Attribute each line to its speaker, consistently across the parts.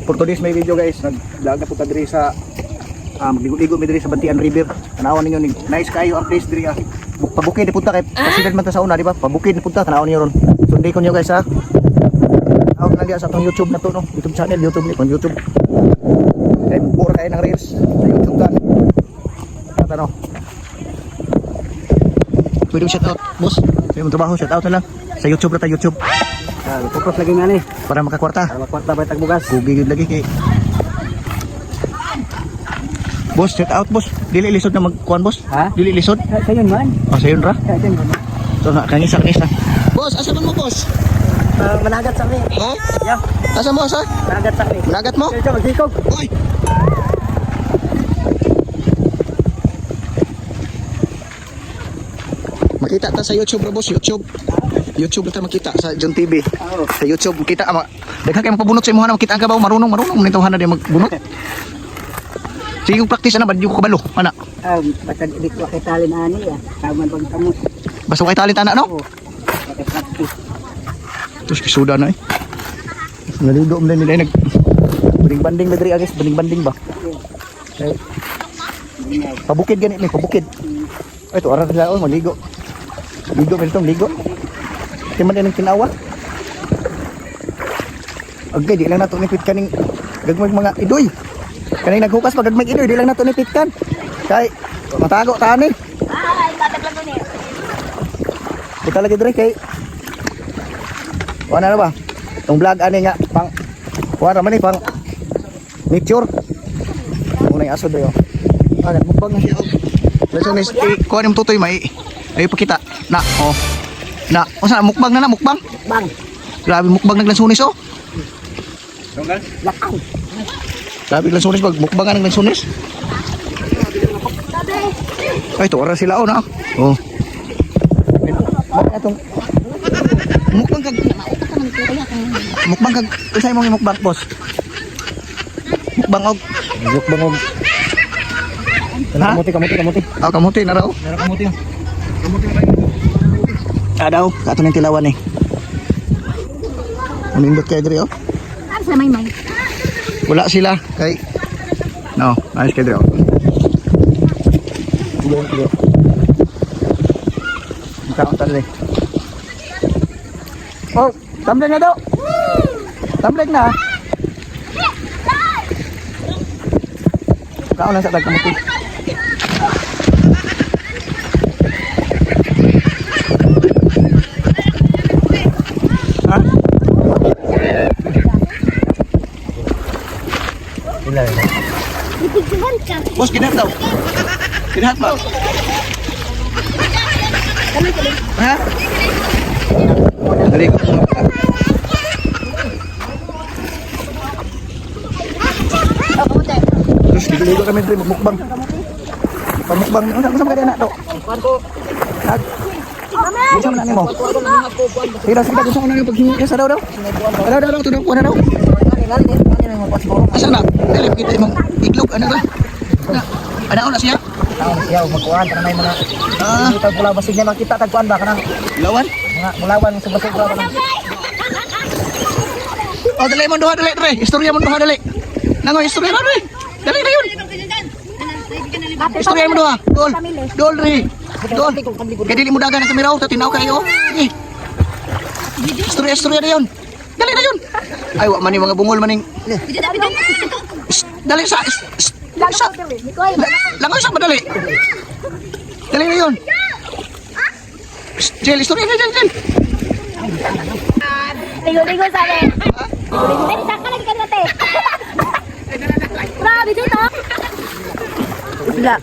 Speaker 1: For today's may video guys, nag-vlog na po ta diri sa magligo-ligo mi diri sa Bantian River. Tanawan ninyo ni nice kayo ang place diri. Pabukid ni punta kay pasidad man ta sa una, di ba? Pabukid ni punta tanawan niyo ron. Sunday ko niyo guys ha. Out na diya sa atong YouTube na to no. YouTube channel, YouTube ni pang YouTube. Kay puro kay ng reels sa YouTube kan. Tata no. Pwede shout out, boss. Pwede mo trabaho, shout out na lang. Sa YouTube na ta, YouTube.
Speaker 2: Pupros lagi nga ni.
Speaker 1: Para makakwarta.
Speaker 2: Para makwarta ba tagbugas.
Speaker 1: Kugi lagi kay. Boss, shout out boss. Dili lisod na magkuan boss.
Speaker 2: Ha?
Speaker 1: Dili lisod.
Speaker 2: Sayon man.
Speaker 1: Oh, sayon ra.
Speaker 2: Sayon man.
Speaker 1: So na kangisa. Boss, asa man mo boss?
Speaker 2: Managat sa amin.
Speaker 1: Ha?
Speaker 2: Yeah.
Speaker 1: Asa mo asa?
Speaker 2: Managat sa amin.
Speaker 1: Nagat mo?
Speaker 2: Ito magsikog.
Speaker 1: Oy. Makita ta sa YouTube ra boss, YouTube. YouTube ta makita sa John TV.
Speaker 2: Oo.
Speaker 1: Sa YouTube kita ama. Daghan kay mapabunot sa imong makita ka ba marunong nintawhan na di magbunot. Sige practice ana badyo ko kabalo ana.
Speaker 2: Basta di ko kitalin ani ya. Kaman pag kamot.
Speaker 1: Basta kay talent ana no?
Speaker 2: Oo. Basta practice.
Speaker 1: Terus kisuda na eh. Nalido mo na nila nag banding diri agis banding ba. Okay. Pabukid ganit ni pabukid. Ay to ara sila oh maligo. Ligo mertong ligo. Timan din ang tinawa. Okay, di lang nato nipit kaning gagmay mga idoy. Kaning naghukas pag gagmay idoy, di lang nato nipit kan. Kay matago ta ani.
Speaker 3: Ay, tataglag ko ni.
Speaker 1: Kita lagi dire kay wala na ba? Tong vlog ani nga pang wala man ni pang nature. Muna yung aso dayo. Mukbang na siya. Leso ni kuha ni tutoy may ay pakita. Na, oh. Na, o saan mukbang na mukbang?
Speaker 2: Bang.
Speaker 1: Grabe mukbang naglansunis oh.
Speaker 2: Tunggal. Lakang.
Speaker 1: Grabe naglansunis pag mukbang nga naglansunis. Ay, to ara sila oh na. Oh. Atong mukbang kag usay mo mukbang boss. Mukbang og kamuti. Oh, kamuti na raw.
Speaker 2: Meron kamuti yo.
Speaker 1: Daw, kato ng tilawan eh. Manindot kayo diri oh.
Speaker 3: Ano sa may?
Speaker 1: Wala sila kay no, ayos kayo diri oh. Sige. Ikaw tali. Oh, tumbling na daw. Tumbling na. Kau lang sa tagkamuti. Ha? Bos, kinahat daw. Kinahat ba? Ha? Dali ko. Terus diligo kami dito magmukbang. Pamukbang. Ano sa mga na to? Bisa mana ni mo? Tidak kita bisa mana ni paghingi sa daw. Daw to daw. Kuha daw. Asa na? Dili kita imong iglog ana ba? Ana siya?
Speaker 2: Taon siya magkuan kanay mga dito pula basig na makita tagkuan ba kanang
Speaker 1: Lawan?
Speaker 2: mga mulawan sa basig ba kanang
Speaker 1: Oh, dali mo duha dali tre. Istorya mo duha dali. Nangoy istorya na dali. Dali na yun. Istorya mo duha. Dol re. Dol. Kaya dili mo dagan ang kamera ta tinaw kayo. Sige. Istorya na yun. Dali na yun. Ay wa man ni mga bungol maning. Dali sa. Langoy sa madali. Dali na yun. Jel, istorya na Jel.
Speaker 3: Ligo-ligo sa akin. Ligo-ligo. Saka lagi ka natin. Grabe dito.
Speaker 2: Bila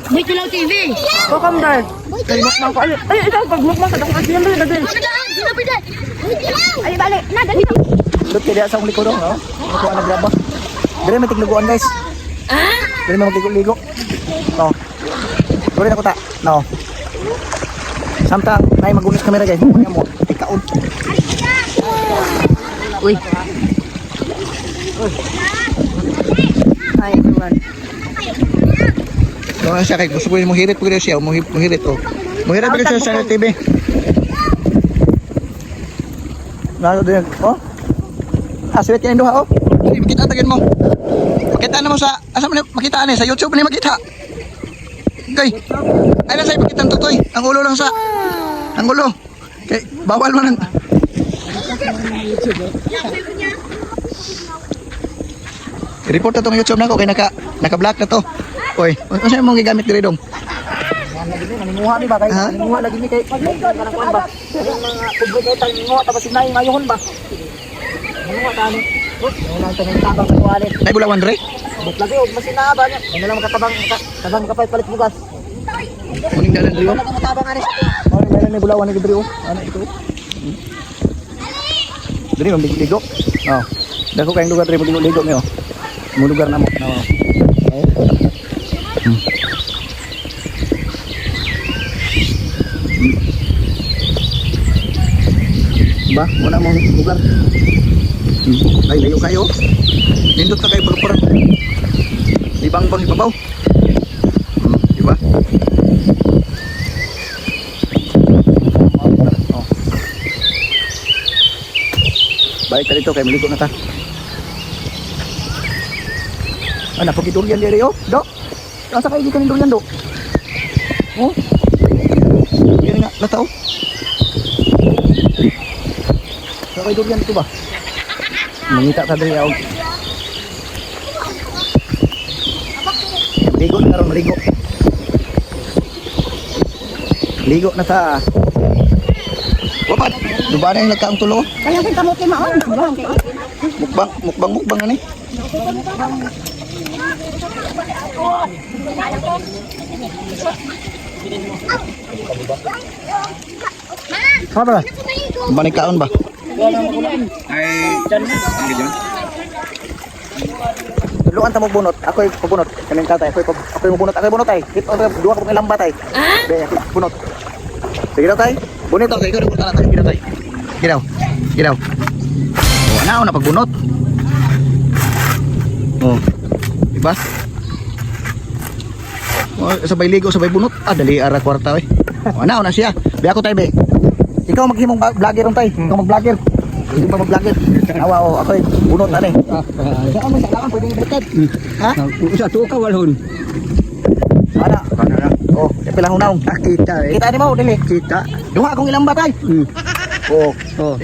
Speaker 3: May Tulaw TV.
Speaker 2: ko kam dai kay mukbang ko ay ikaw pag mukbang ka dako diyan ba dai
Speaker 3: Dito pwede. Ay, balik. Na, dali.
Speaker 1: Dot kaya sa likod no. Ako ana graba. Dire may tigluguan guys. Dire may magligo-ligo. No. Dure na ko ta. No. Samtang nay magunis kamera guys. Mo mo. Ikaon.
Speaker 3: Uy.
Speaker 2: ay tuan
Speaker 1: Doon siya kay gusto ko yung muhirit po siya, muhirit oh. Muhirit po siya sa TV. Nalo din oh. Aswit kayo duha oh. Dili makita tagin mo. Makita na mo sa asa man makita ani sa YouTube ni makita. Okay. Ay na say makita tutoy. Ang ulo lang sa. Ang ulo. Okay, bawal man ang report na tong YouTube na ko kay naka-block na to. Oy, ano sa imong gigamit diri dong?
Speaker 2: Naninguha ni ba kay
Speaker 1: Ha?
Speaker 2: naninguha lagi ni kay kanang kuan ba. Yung mga kubot kay tango tapos sinay mayuhon ba. Naninguha tani. Wala tani tabang sa tuwali.
Speaker 1: Nay bulawan dre.
Speaker 2: Bot lagi og masinaba niya. Ano lang makatabang kapay-palit bugas.
Speaker 1: Muning dalan diri.
Speaker 2: Wala kang matabang ani sa tuwa.
Speaker 1: Oh, meron ni bulawan ni diri oh. Ano ito? Diri mo ligo. Oh. Dako kayong lugar diri mo ligo mi oh. Mo lugar na mo. Ba, wala mo lugar. Ay, layo kayo. Nindot na kayo pagparan. Ibang-bang ibabaw. Diba? Oh. Balik ka dito, kayo maligo na ta. Ah, napagidurian diri oh. Do. Asa kayo gikan durian do? Oh. Yan nga, lataw. Sa kayo durian dito ba? Mangita ka diri oh. Ligo na ron, ligo. Ligo na ta. Wapat, duba na yung nagkaang tulo.
Speaker 3: Kaya kung kamuti maon.
Speaker 1: Mukbang ani. Apa ba? Manikaon ba? Tuluan ta mo bunot. Ako'y pabunot. Kaming tatay. Ako'y mo bunot. Ako'y bunot ay. Ito duha ko ng lambat ay. Be, ako'y bunot. Sige daw tay. Bunot ako. Ikaw rin bunot tay. Sige daw tay. Sige daw. Sige daw. Oh, ano na pagbunot. Oh. Diba? Oh, sabay ligo, sabay bunot. Ah, dali ara kwarta eh. Oh, ano na siya. Be ako tay be. Ikaw maghimong vlogger ron tay. Ikaw mag-vlogger. Hindi pa mag-vlogger. Awa oh, ako'y bunot ani. Saan mo sa lakan pwedeng ibutad? Ha?
Speaker 2: Isa to ka walhon.
Speaker 1: Ana. Oh, pilang hunaw.
Speaker 2: Kita eh.
Speaker 1: Kita ni mo dili.
Speaker 2: Kita.
Speaker 1: Duha akong ilang batay. Oh.
Speaker 2: Oh.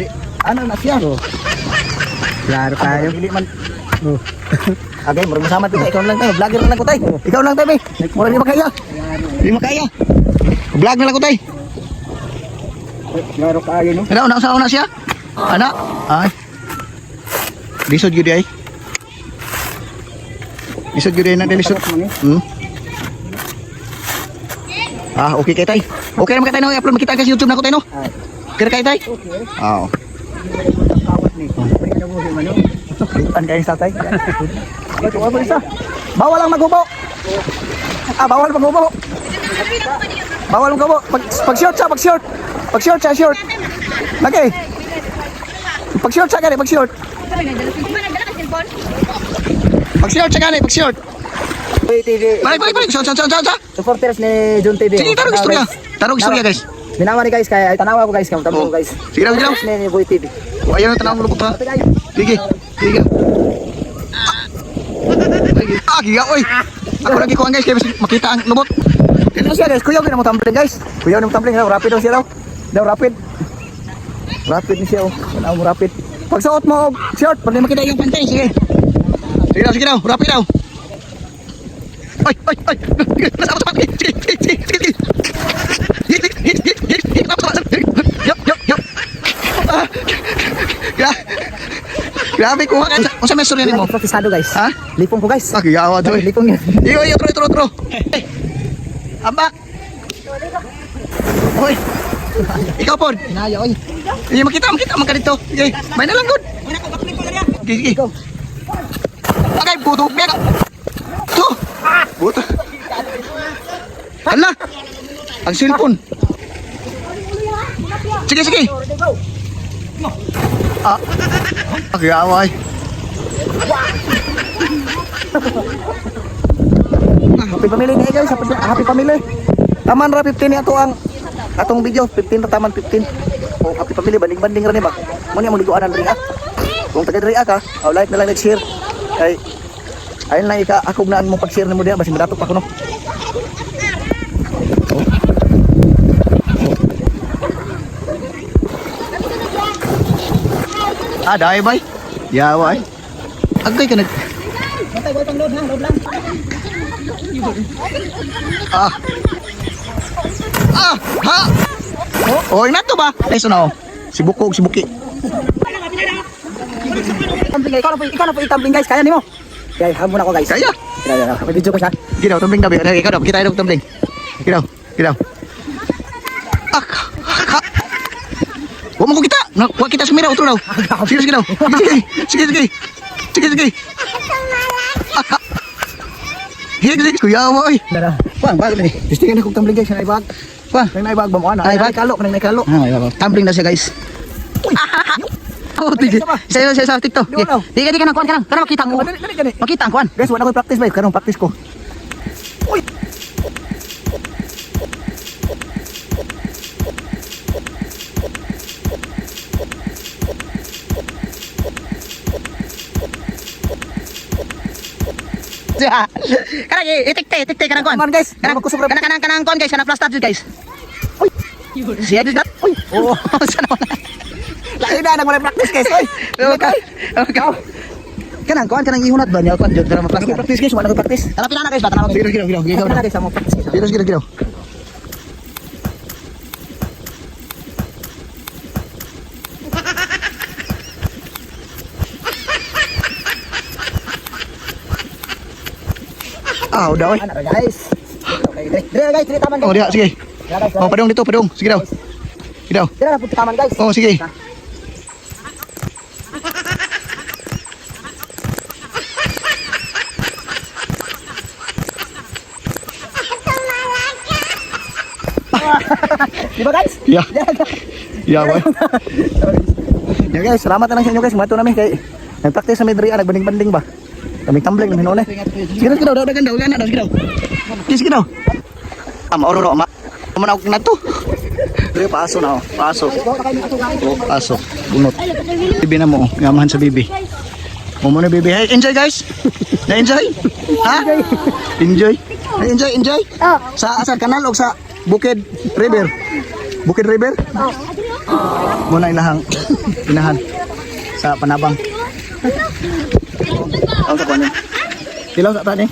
Speaker 1: Ano na siya?
Speaker 2: Klaro tayo.
Speaker 1: Dili man.
Speaker 2: Oh.
Speaker 1: Agay, murag masama kita. Ikaw lang tayo. Vlogger na lang ko tay. Ikaw lang tayo, be. Murag di makaya. Di makaya. Vlog na lang ko tay.
Speaker 2: Klaro kayo no.
Speaker 1: Ano na siya? Ana. Ay. Lisod gyud ay. Lisod gyud na lisod. Ah, okay kay tay. Okay naman kay tay no, i-upload makita ka sa YouTube na ko tay no. Okay kay tay? Oo. An kayo sa tay. Ito ano isa? Bawal lang maghubo. Ah, bawal maghubo. Bawal maghubo. Pag short sa, pag short. Pag short sa, short. Lagi. Pag short sa gani, pag short. Pag short sa gani, pag short. Balik. Short.
Speaker 2: Supporters ni John TV.
Speaker 1: Sige, tarong istorya. Tarong istorya guys.
Speaker 2: Binawa ni guys kaya ay tanawa ko guys kamo tabo guys.
Speaker 1: Sige lang.
Speaker 2: Ni Boy TV.
Speaker 1: O, ayan ang tanong ko lubot ha. Sige. Ah, giga, oy. Ako lagi ko guys, kaya makita ang lubot. Ano siya guys, kuyaw na mo tumbling guys. Kuyaw na mo tumbling, rapid daw siya daw. Daw rapid. Rapid ni siya oh. Wala mo rapid. Pag suot mo short, pag makita yung pantay, sige. Sige daw, rapid daw. Ay. Nasa ako sa pantay. Sige. Yup. Grabe ko ka. Kung sa mesur yan mo?
Speaker 2: Profesado guys.
Speaker 1: Ha?
Speaker 2: Lipong ko guys.
Speaker 1: Ah, kiyawa to eh.
Speaker 2: Lipong niya.
Speaker 1: Iyo, tro. Ambak. Hoy. Ikaw po.
Speaker 2: Inaya oy.
Speaker 1: Iya makita man ka dito. Sige, may na lang good. Sige. Agay, puto. Mega. To. Puto. Hala. Ang cellphone. Sige. Ah. Kiyawa eh. Happy family ni guys, happy family. Taman ra 15 ni ato ang atong video, 15 ra taman 15. Oh, happy family banding-banding ra ni ba. Mo ni mo liguanan ring ah. Kung taga diri ka, like na lang nag-share. Kay ayun lang akog na mo pag-share nimo diha basi madatok pa ko no. Dai bay. Yawa ay. Agay ka nag.
Speaker 2: Bantay boy pang load ha, load lang.
Speaker 1: Ha. Oh, na to ba? Ay sunaw. Si Buki.
Speaker 2: Tumbling ikaw na po itumbling guys, kaya nimo. Kaya hamon ako guys.
Speaker 1: Kaya.
Speaker 2: Kaya may video ko siya.
Speaker 1: Ginaw tumbling dabi. Ikaw daw, kita daw tumbling. Ginaw. Wa mo ko kita. Wa kita sumira utro daw. Sige daw. Sige. Sige. Kuya oy.
Speaker 2: Dara.
Speaker 1: Bang, bag ni.
Speaker 2: Gusto na kog tumbling guys, na ibag.
Speaker 1: Bang.
Speaker 2: Nang naibag ba mo ana?
Speaker 1: Ay, bag.
Speaker 2: Kalo, kanang naikalo.
Speaker 1: Tumbling na siya guys. Oh, tige. Sa TikTok. Di ka nang kuan ka nang. Kana makita mo.
Speaker 2: Dali gani.
Speaker 1: Makita ang kuan.
Speaker 2: Guys, wala ko practice ba? Karong practice ko. Uy.
Speaker 1: Kanang itikte kanang kuan.
Speaker 2: Come on, guys.
Speaker 1: Kanang kuan guys, kanang plus tab guys. Uy. Siya dit. Uy.
Speaker 2: Oo.
Speaker 1: Sana wala.
Speaker 2: Laki na nang wala practice guys. Oy.
Speaker 1: Okay. Kanang kuan kanang ihunat ba niya kuan jud kanang plus tab.
Speaker 2: Practice guys, wala ko practice.
Speaker 1: Tara pila na guys, bata na mag. Giro.
Speaker 2: Ikaw na guys, mo practice guys.
Speaker 1: Giro. Udah oi.
Speaker 2: Ano guys? Okay, dire guys, dire taman guys.
Speaker 1: Oh, dia sige. Oh, padung dito, padung. Sige daw.
Speaker 2: Dire na punta taman guys.
Speaker 1: Oh, sige.
Speaker 2: Di ba guys?
Speaker 1: Ya. Ya, boy. Ya guys, salamat na lang sa inyo guys. Mato namin kay nag-practice sa Medria, nagbanding-banding ba? Kami tumbling namin noon eh. Sige daw, dagan daw. Sige daw. Maoro ama. Manawag na to. Dire paso na oh. Paso. Oh, paso. Bunot. Bibi na mo, ngamahan sa bibi. Mo na bibi. Hey, enjoy guys. Na-enjoy? Ha? Enjoy. Enjoy. Sa asal kanal o sa Bukid River? Bukid River? Muna ilahang inahan sa Panabang. Ang sa kunin. Dilaw sa tani.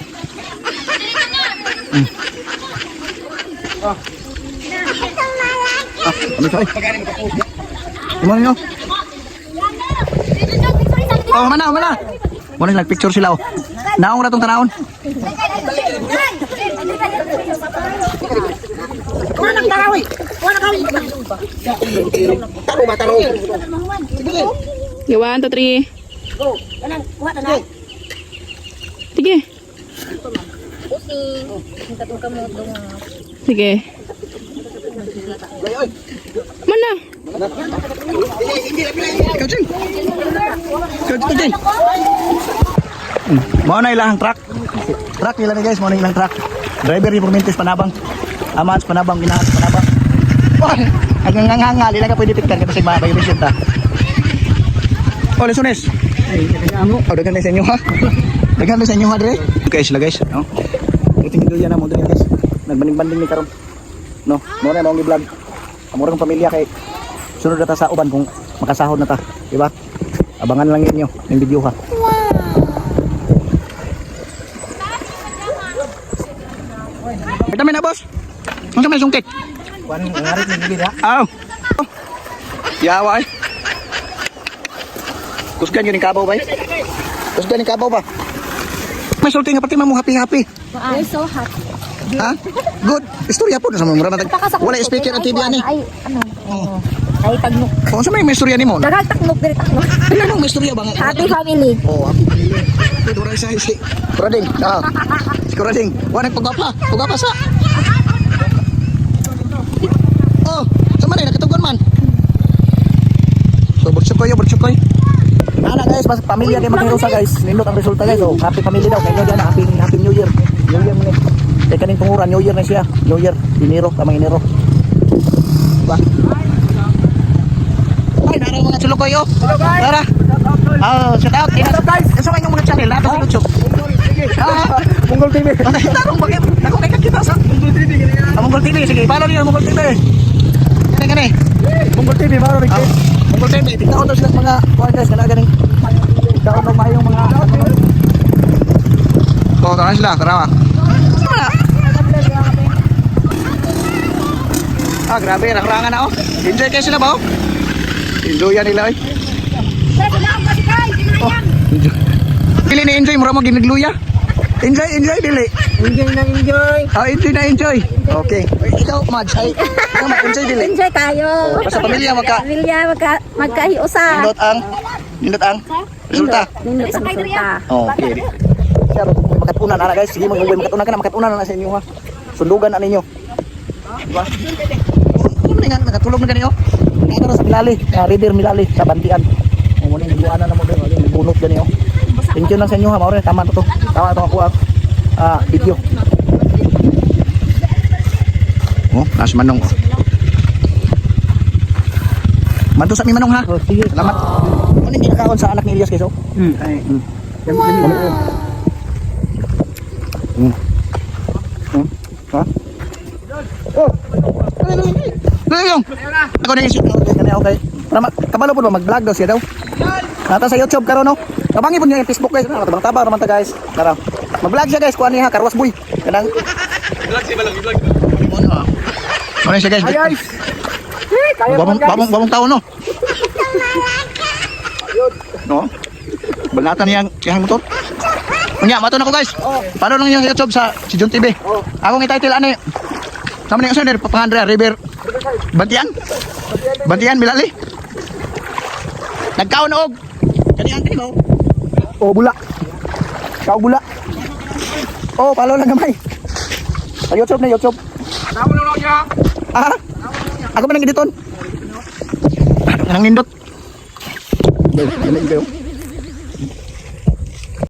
Speaker 1: Ano say? Kumain nyo. Oh, mana. Muna nagpicture sila oh. Naong na tong tanawon.
Speaker 2: Wala karawi. Taro. Sige.
Speaker 4: 1, 2, 3.
Speaker 2: Go. Kanang kuha ta na.
Speaker 4: Sige. Sige. Mana?
Speaker 1: Kajing. Mau na ilang truck. Truck nila ni guys, mau na ilang truck. Driver ni Permintes Panabang. Amans Panabang, ginahat Panabang. Wah, ang ngangangal, ilang ka pwede piktan kasi mga violation ta. Oh, lesones. Oh, dagan na sa inyo ha. Dagan na sa inyo ha, Dre. Okay sila guys, no? Iting yan na mo dre guys. Nagbanding-banding ni karon. No, mo na mong i-vlog. Amurang pamilya kay sunod na ta sa uban kung makasahod na ta, di ba? Abangan lang ninyo yung video ha. Kita na boss. Ano may sungkit?
Speaker 2: Kuan ngarit ni gid ha.
Speaker 1: Aw. Yawa ay. Kusgan yun yung kabaw ba? Kusgan yung kabaw ba? May sulti nga pati mo happy.
Speaker 3: We're so hot.
Speaker 1: Ha? Good. Istorya po na sa mga mura. Wala speaker at TV ani.
Speaker 3: Ay, ano? Ay, tagnok.
Speaker 1: Oh, sa may istorya nimo.
Speaker 3: Daghang taknok, diri taknok.
Speaker 1: Ano may istorya ba nga?
Speaker 3: Happy family.
Speaker 1: Oh, ito rin sa si Kurading. Si Kurading. Wala pagpapa sa. Oh, sama na nakatugon man. So, burtsukoy. Ana guys, mas pamilya kay maghirusa guys. Nindot ang resulta guys. Oh, happy family daw kay Nyodia na happy New Year. New Year mo ni. Kay kaning tunguran New Year na siya. New Year, Enero, kamang Enero. Diba? Ay, nara mga chulukoy oh. Nara. Ha? shout out. Shout guys. Sa inyong mga channel ato sa YouTube.
Speaker 2: Munggol TV.
Speaker 1: Tarong bakit? Ako kay kita sa Munggol TV. Munggol TV sige. Follow niyo Munggol TV. Kani.
Speaker 2: Munggol TV maro rin.
Speaker 1: Munggol TV. Tingnan ko sila mga kuan guys kana ganing.
Speaker 2: Daon og mayong mga
Speaker 1: Ko tara sila, tara. Grabe, rangan na oh. Enjoy kayo sila ba oh? Enjoy yan nila eh. Dili na enjoy, mura mo ginagluya. Enjoy, dili.
Speaker 2: enjoy na enjoy.
Speaker 1: Enjoy na enjoy. Okay. Ikaw, Mads, ay. Ikaw, enjoy dili.
Speaker 3: Enjoy kayo.
Speaker 1: Basta pamilya,
Speaker 3: magkahiusa.
Speaker 1: Nindot ang resulta.
Speaker 3: Nindot ang resulta.
Speaker 1: Okay. Siya, makatunan na guys. Sige, makatunan ka na, makatunan na sa inyo ha. Sundugan na ninyo. Diba? Nakatulog na ganyan oh. Nakatulog sa Milali, River Milali, sa Bantian. Muna yung buwan na mo doon, yung bunot ganyan oh. Thank you lang sa inyo ha, Maure. Tama to. Tama to ako video. Oh, nasa Manong. Manto sa mi Manong ha.
Speaker 2: Sige.
Speaker 1: Salamat. Ano yung kinakaon sa anak ni Elias guys oh?
Speaker 2: Ay.
Speaker 1: Ha? Oh! Layong! Ako na isip. Okay. Kabalo po ba mag-vlog daw siya daw? Nata sa YouTube karon no? Kabangi po niyo yung Facebook guys. Tabang-tabang naman ta guys. Tara. Mag-vlog siya guys. Kuha niya ha. Karwas boy. Kanang. Vlog siya balang i-vlog. Ano siya guys?
Speaker 2: Ay guys. Kaya
Speaker 1: Babong tao no? No? Balatan niyang motor. Unya, mato na ko guys. Paano lang yung YouTube sa si John TV? Akong i-title ani. Sama niyo sa Papangandra River. Bantian Milali. Nagkaon og. Kaniang mo.
Speaker 2: Oh, bula. Kau bula.
Speaker 1: Oh, follow lang gamay. Sa YouTube na YouTube.
Speaker 2: Tawon na niya.
Speaker 1: Ako man ang editon. Nang nindot. Dahil,